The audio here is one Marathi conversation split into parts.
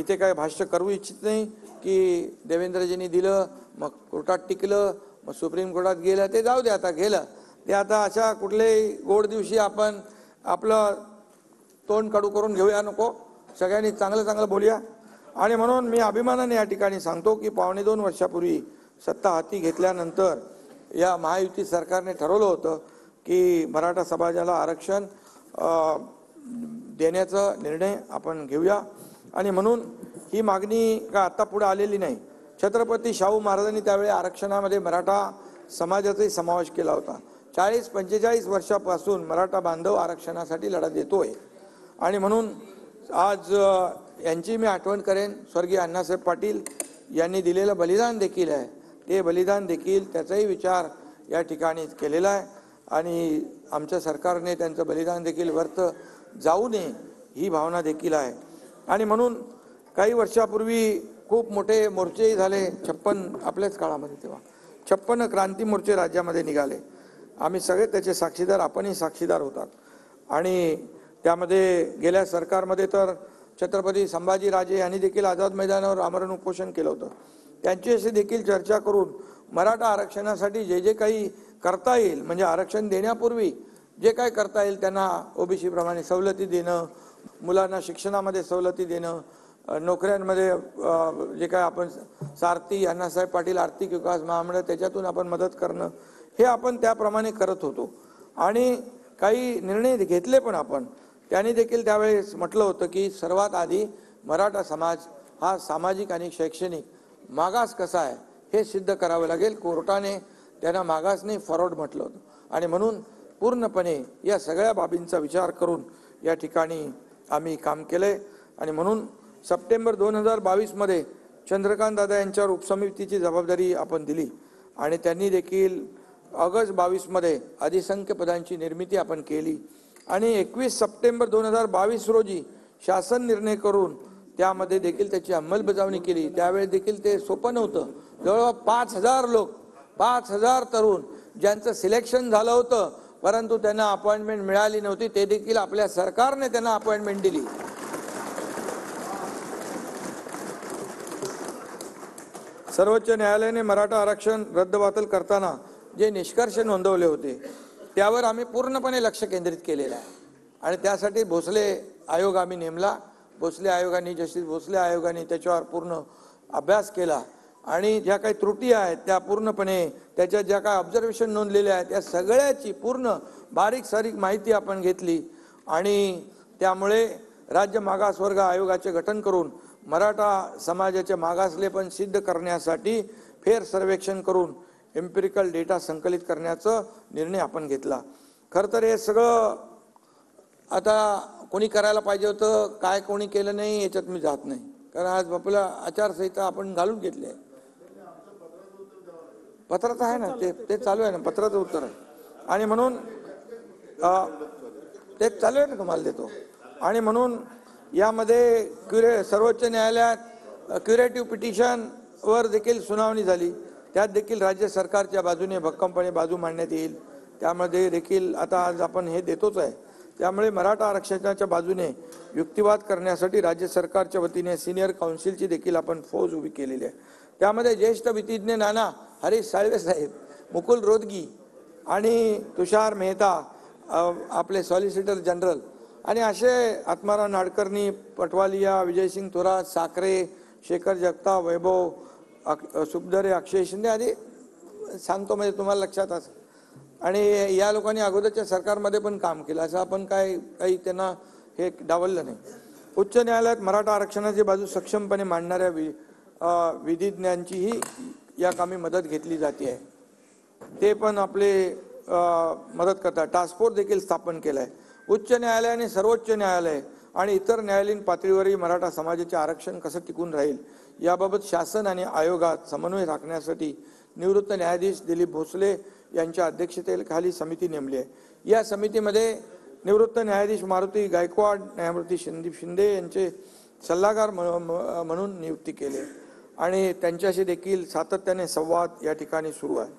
इथे काय भाष्य करू इच्छित नाही की देवेंद्रजींनी दिलं मग कोर्टात टिकलं मग सुप्रीम कोर्टात गेलं, ते जाऊ दे, आता गेलं ते. आता अशा कुठल्याही गोड दिवशी आपण आपलं तोंड कडू करून घेऊया नको, सगळ्यांनी चांगलं चांगलं बोलूया. आणि म्हणून मी अभिमानाने या ठिकाणी सांगतो की 2.25 वर्षापूर्वी सत्ता हाती घेतल्यानंतर या महायुती सरकारने ठरवलं होतं की मराठा समाजाला आरक्षण देण्याचा निर्णय आपण घेऊया. आणि म्हणून ही मागणी का आता पुढे आलेली नाही. छत्रपती शाहू महाराजांनी त्यावेळी आरक्षणामध्ये मराठा समाजाचाही समावेश केला होता. 40-45 वर्षापासून मराठा बांधव आरक्षणासाठी लढा देतोय. आणि म्हणून आज यांची मी आठवण करेन, स्वर्गीय अण्णासाहेब पाटील यांनी दिलेलं बलिदान देखील आहे, ते बलिदान देखील त्याचाही विचार या ठिकाणी केलेला आहे. आणि आमच्या सरकारने त्यांचं बलिदान देखील व्यर्थ जाऊ नये ही भावना देखील आहे. आणि म्हणून काही वर्षापूर्वी खूप मोठे मोर्चेही झाले, 56 आपल्याच काळामध्ये, तेव्हा 56 क्रांती मोर्चे राज्यामध्ये निघाले. आम्ही सगळे त्याचे साक्षीदार, आपणही साक्षीदार होतात. आणि त्यामध्ये गेल्या सरकारमध्ये तर छत्रपती संभाजीराजे यांनी देखील आझाद मैदानावर आमरण उपोषण केलं होतं. त्यांच्याशी देखील चर्चा करून मराठा आरक्षणासाठी जे जे काही करता येईल, म्हणजे आरक्षण देण्यापूर्वी जे काय करता येईल त्यांना ओबीसी प्रमाणे सवलती देणं, मुलांना शिक्षणामध्ये सवलती देणं, नोकऱ्यांमध्ये जे काय आपण सारथी अण्णासाहेब पाटील आर्थिक विकास महामंडळ त्याच्यातून आपण मदत करणं, हे आपण त्याप्रमाणे करत होतो. आणि काही निर्णय घेतले पण आपण. त्यांनी देखील त्यावेळेस म्हटलं होतं की सर्वात आधी मराठा समाज हा सामाजिक आणि शैक्षणिक मागास कसा आहे हे सिद्ध करावं लागेल. कोर्टाने त्यांना मागास नाही फॉरवर्ड म्हटलं होतं. आणि म्हणून पूर्णपणे या सगळ्या बाबींचा विचार करून या ठिकाणी आम्ही काम केलंय. आणि म्हणून सप्टेंबर 2022 मध्ये चंद्रकांत दादा यांच्यावर उपसमितीची जबाबदारी आपण दिली. आणि त्यांनी देखील ऑगस्ट 22 मध्ये अधिसंख्य पदांची निर्मिती आपण केली. आणि 21 सप्टेंबर 2022 रोजी शासन निर्णय करून त्यामध्ये देखील त्याची अंमलबजावणी केली. त्यावेळी देखील ते सोपं नव्हतं. जवळपास 5,000 लोक, 5,000 तरुण ज्यांचं सिलेक्शन झालं होतं परंतु त्यांना अपॉइंटमेंट मिळाली नव्हती, ते देखील आपल्या सरकारने त्यांना अपॉइंटमेंट दिली. सर्वोच्च न्यायालयाने मराठा आरक्षण रद्दबातल करताना जे निष्कर्ष नोंदवले होते त्यावर आम्ही पूर्णपणे लक्ष केंद्रित केलेलं आहे. आणि त्यासाठी भोसले आयोग आम्ही नेमला. भोसले आयोगाने, जस्टिस भोसले आयोगाने त्याच्यावर पूर्ण अभ्यास केला. आणि ज्या काही त्रुटी आहेत त्या पूर्णपणे, त्याच्यात ज्या काही ऑब्झर्वेशन नोंदलेल्या आहेत त्या सगळ्याची पूर्ण बारीक सारीक माहिती आपण घेतली. आणि त्यामुळे राज्य मागासवर्ग आयोगाचे गठन करून मराठा समाजाचे मागासलेपण सिद्ध करण्यासाठी फेर सर्वेक्षण करून एम्पिरिकल डेटा संकलित करण्याचा निर्णय आपण घेतला. खरं तर हे सगळं आता कोणी करायला पाहिजे होतं, काय कोणी केलं नाही याच्यात मी जात नाही, कारण आज आपला आचारसंहिता आपण घालून घेतली आहे. पत्राचं आहे ना, ते चालू आहे ना, पत्राचं उत्तर आहे. आणि म्हणून ते चालू आहे ना, तुम्हाला देतो. आणि म्हणून यामध्ये सर्वोच्च न्यायालयात क्युरेटिव्ह पिटिशन वर देखील सुनावणी झाली. त्यात देखील राज्य सरकारच्या बाजूने भक्कमपणे बाजू मांडण्यात येईल. त्यामध्ये देखील आता आज आपण हे देतोच आहे. त्यामुळे मराठा आरक्षणाच्या बाजूने युक्तिवाद करण्यासाठी राज्य सरकारच्या वतीने सिनियर काउन्सिलची देखील आपण फौज उभी केलेली आहे. त्यामध्ये ज्येष्ठ विधिज्ञ नाना हरीश साळवे साहेब, मुकुल रोदगी आणि तुषार मेहता आपले सॉलिसिटर जनरल, आणि असे आत्माराम नाडकर्णी, पटवालिया, विजयसिंग थोरात, साखरे, शेखर जगताप, वैभव सुखदरे, अक्षय शिंदे आदी सांगतो म्हणजे तुम्हाला लक्षात असेल. आणि या लोकांनी अगोदरच्या सरकारमध्ये पण काम केलं, असं आपण काही त्यांना हे डावललं नाही. उच्च न्यायालयात मराठा आरक्षणाची बाजू सक्षमपणे मांडणाऱ्या विधिज्ञांचीही या कामी मदत घेतली जाते आहे. ते पण आपले मदत करतात. टास्क फोर्स देखील स्थापन केला आहे. उच्च न्यायालयाने सर्वोच्च न्यायालय आणि इतर न्यायालयीन पातळीवरही मराठा समाजाचे आरक्षण कसं टिकून राहील याबाबत शासन आणि आयोगात समन्वय राखण्यासाठी निवृत्त न्यायाधीश दिलीप भोसले यांच्या अध्यक्षतेखाली समिती नेमली आहे. या समितीमध्ये निवृत्त न्यायाधीश मारुती गायकवाड, न्यायमूर्ती संदीप शिंदे यांचे सल्लागार म्हणून नियुक्ती केली आणि त्यांच्याशी देखील सातत्याने संवाद या ठिकाणी सुरू आहे.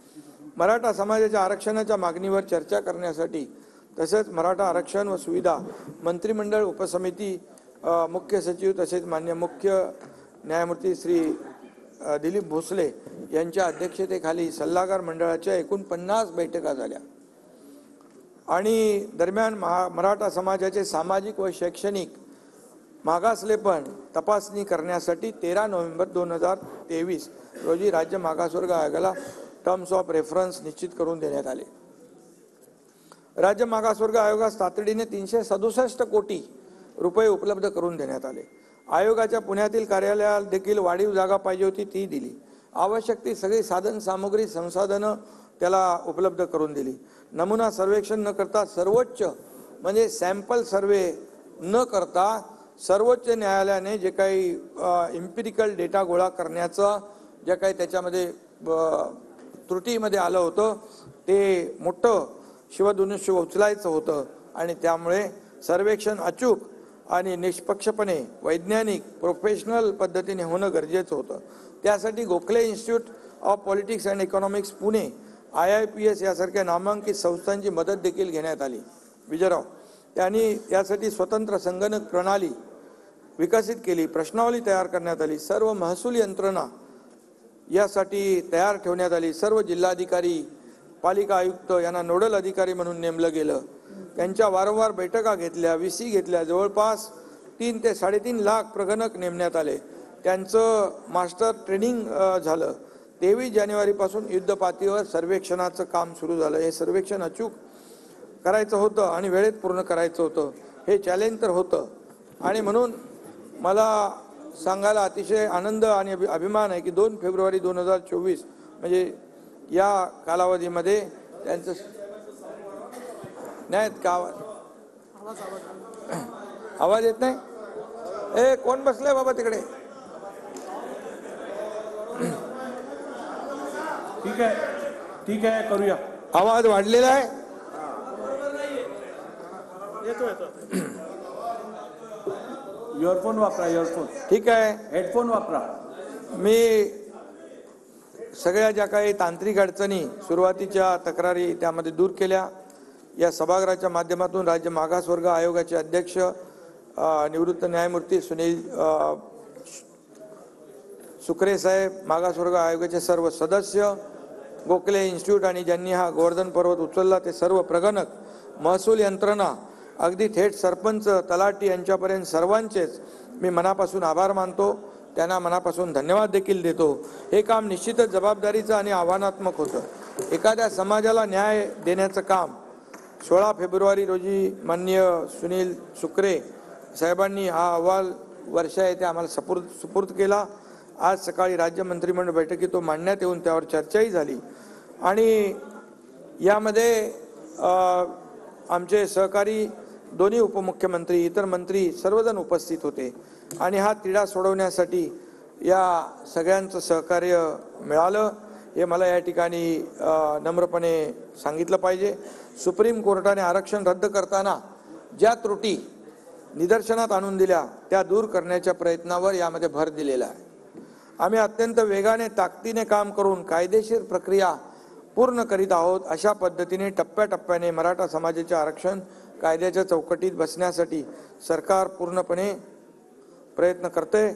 मराठा समाजाच्या आरक्षणाच्या मागणीवर चर्चा करण्यासाठी तसेच मराठा आरक्षण व सुविधा मंत्रिमंडळ उपसमिती मुख्य सचिव तसेच मान्य मुख्य न्यायमूर्ती श्री दिलीप भोसले यांच्या अध्यक्षतेखाली सल्लागार मंडळाच्या एकूण 50 बैठका झाल्या आणि दरम्यान मराठा समाजाचे सामाजिक व शैक्षणिक मागासलेपण तपासणी करण्यासाठी 13 नोव्हेंबर 2023 रोजी राज्य मागासवर्ग आयोगाला टर्म्स ऑफ रेफरन्स निश्चित करून देण्यात आले। राज्य मागासवर्ग आयोगास तातडीने 367 कोटी रुपये उपलब्ध करून देण्यात आले। आयोगाच्या पुण्यातील कार्यालयाला देखील वाढीव जागा पाहिजे होती, ती दिली। आवश्यक ती सगळी साधन सामग्री संसाधनं त्याला उपलब्ध करून दिली। नमुना सर्वेक्षण न करता सर्वोच्च म्हणजे सॅम्पल सर्वे न करता सर्वोच्च न्यायालयाने जे काही इम्पिरिकल डेटा गोळा करण्याचं जे काही त्याच्यामध्ये त्रुटीमध्ये आलं होतं ते मोठं शिवधनुष्य उचलायचं होतं आणि त्यामुळे सर्वेक्षण अचूक आणि निष्पक्षपणे वैज्ञानिक प्रोफेशनल पद्धतीने होणं गरजेचं होतं। त्यासाठी Gokhale institute of politics and economics Pune IIPS यासारख्या नामांकित संस्थांची मदत देखील घेण्यात आली। विजयराव त्यांनी यासाठी स्वतंत्र संगणक प्रणाली विकसित केली, प्रश्नावली तयार करण्यात आली, सर्व महसूल यंत्रणा यासाठी तयार ठेवण्यात आली। सर्व जिल्हाधिकारी पालिका आयुक्त यांना नोडल अधिकारी म्हणून नेमलं गेलं। त्यांच्या वारंवार बैठका घेतल्या, VC घेतल्या। जवळपास 3 ते 3.5 लाख प्रगणक नेमण्यात आले। त्यांचं मास्टर ट्रेनिंग झालं। 23 जानेवारीपासून युद्धपातळीवर सर्वेक्षणाचं काम सुरू झालं। हे सर्वेक्षण अचूक करायचं होतं आणि वेळेत पूर्ण करायचं होतं, हे चॅलेंज तर होतं आणि म्हणून मला सांगायला अतिशय आनंद आणि अभिमान आहे की 2 फेब्रुवारी 2024 म्हणजे या कालावधीमध्ये त्यांचं नाही का आवाज येत नाही? ए कोण बसलंय बाबा तिकडे? ठीक आहे करूया। आवाज वाढलेला आहे। येतो इयरफोन वापरा, इयरफोन। ठीक आहे, हेडफोन वापरा। मी सगळ्या ज्या काही तांत्रिक अडचणी सुरुवातीच्या तक्रारी त्यामध्ये दूर केल्या। या सभागृहाच्या माध्यमातून राज्य मागासवर्ग आयोगाचे अध्यक्ष निवृत्त न्यायमूर्ती सुनील सुकरे साहेब, मागासवर्ग आयोगाचे सर्व सदस्य, गोखले इन्स्टिट्यूट आणि ज्यांनी हा गोवर्धन पर्वत उचलला ते सर्व प्रगणक, महसूल यंत्रणा, अगदी थेट सरपंच तलाठी यांच्यापर्यंत सर्वांचेच मी मनापासून आभार मानतो, त्यांना मनापासून धन्यवाद देखील देतो। हे काम निश्चितच जबाबदारीचं आणि आव्हानात्मक होतं। एखाद्या समाजाला न्याय देण्याचं काम 16 फेब्रुवारी रोजी माननीय सुनील सुकरे साहेबांनी हा अहवाल वर्षा येथे आम्हाला सुपूर्द केला। आज सकाळी राज्य मंत्रिमंडळ बैठकीत तो मांडण्यात येऊन त्यावर चर्चाही झाली आणि यामध्ये आमचे सहकारी दोन्ही उपमुख्यमंत्री, इतर मंत्री सर्वजण उपस्थित होते आणि हा तिढा सोडवण्यासाठी या सगळ्यांचं सहकार्य मिळालं हे मला या ठिकाणी नम्रपणे सांगितलं पाहिजे। सुप्रीम कोर्टाने आरक्षण रद्द करताना ज्या त्रुटी निदर्शनात आणून दिल्या त्या दूर करण्याच्या प्रयत्नावर यामध्ये भर दिलेला आहे। आम्ही अत्यंत वेगाने ताकदीने काम करून कायदेशीर प्रक्रिया पूर्ण करीत आहोत। अशा पद्धतीने टप्प्याटप्प्याने मराठा समाजाचे आरक्षण कायद्याच्या चौकटीत बसण्यासाठी सरकार पूर्णपणे प्रयत्न करते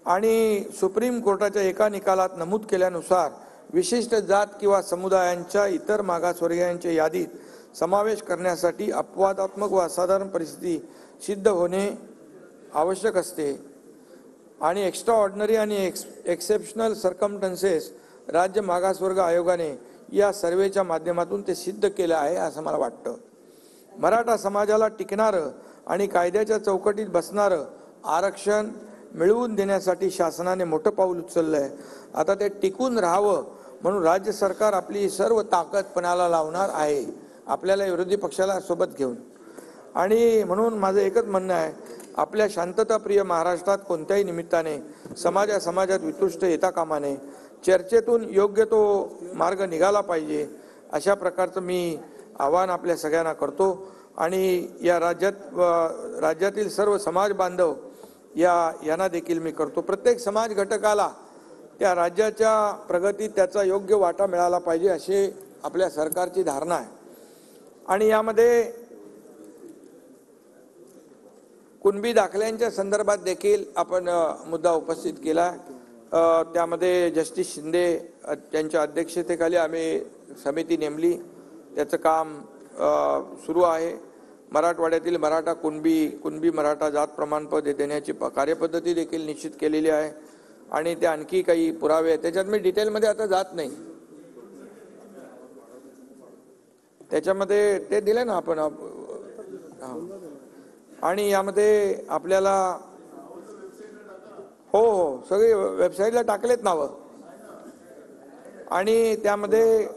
आणि सुप्रीम कोर्टाच्या एका निकालात नमूद केल्यानुसार विशिष्ट जात किंवा समुदायांच्या इतर मागासवर्गीयांच्या यादीत समावेश करण्यासाठी अपवादात्मक व असाधारण परिस्थिती सिद्ध होणे आवश्यक असते आणि एक्स्ट्रा ऑर्डिनरी आणि एक्सेप्शनल सर्कमस्टन्सेस राज्य मागासवर्ग आयोगाने या सर्वेच्या माध्यमातून ते सिद्ध केलं आहे असं मला वाटतं। मराठा समाजाला टिकणारं आणि कायद्याच्या चौकटीत बसणारं आरक्षण मिळवून देण्यासाठी शासनाने मोठं पाऊल उचललं आहे। आता ते टिकून राहावं म्हणून राज्य सरकार आपली सर्व ताकद पणाला लावणार आहे, आपल्याला विरोधी पक्षाला सोबत घेऊन। आणि म्हणून माझं एकच म्हणणं आहे, आपल्या शांतताप्रिय महाराष्ट्रात कोणत्याही निमित्ताने समाजात वितुष्ट येता कामा नये। चर्चेतून योग्य तो मार्ग निघाला पाहिजे अशा प्रकारचं मी आवाहन आपल्या सगळ्यांना करतो आणि या राज्यातील सर्व समाज बांधव यांना देखील मी करतो। प्रत्येक समाज घटकाला त्या राज्याच्या प्रगतीत त्याचा योग्य वाटा मिळाला पाहिजे अशी आपल्या सरकारची धारणा आहे आणि यामध्ये कुणबी दाखल्यांच्या संदर्भात देखील आपण मुद्दा उपस्थित केला. त्यामध्ये जस्टिस शिंदे यांच्या अध्यक्षतेखाली आम्ही समिती नेमली. त्याचं काम सुरू आहे. मराठवाड्यातील मराठा कुणबी मराठा जात प्रमाणपत्र देण्याची कार्यपद्धती देखील निश्चित केलेली आहे आणि ते आणखी काही पुरावे आहेत. त्याच्यात मी डिटेलमध्ये आता जात नाही. त्याच्यामध्ये ते दिले ना आपण. आणि यामध्ये आपल्याला हो सगळे वेबसाईटला टाकलेत नावं आणि त्यामध्ये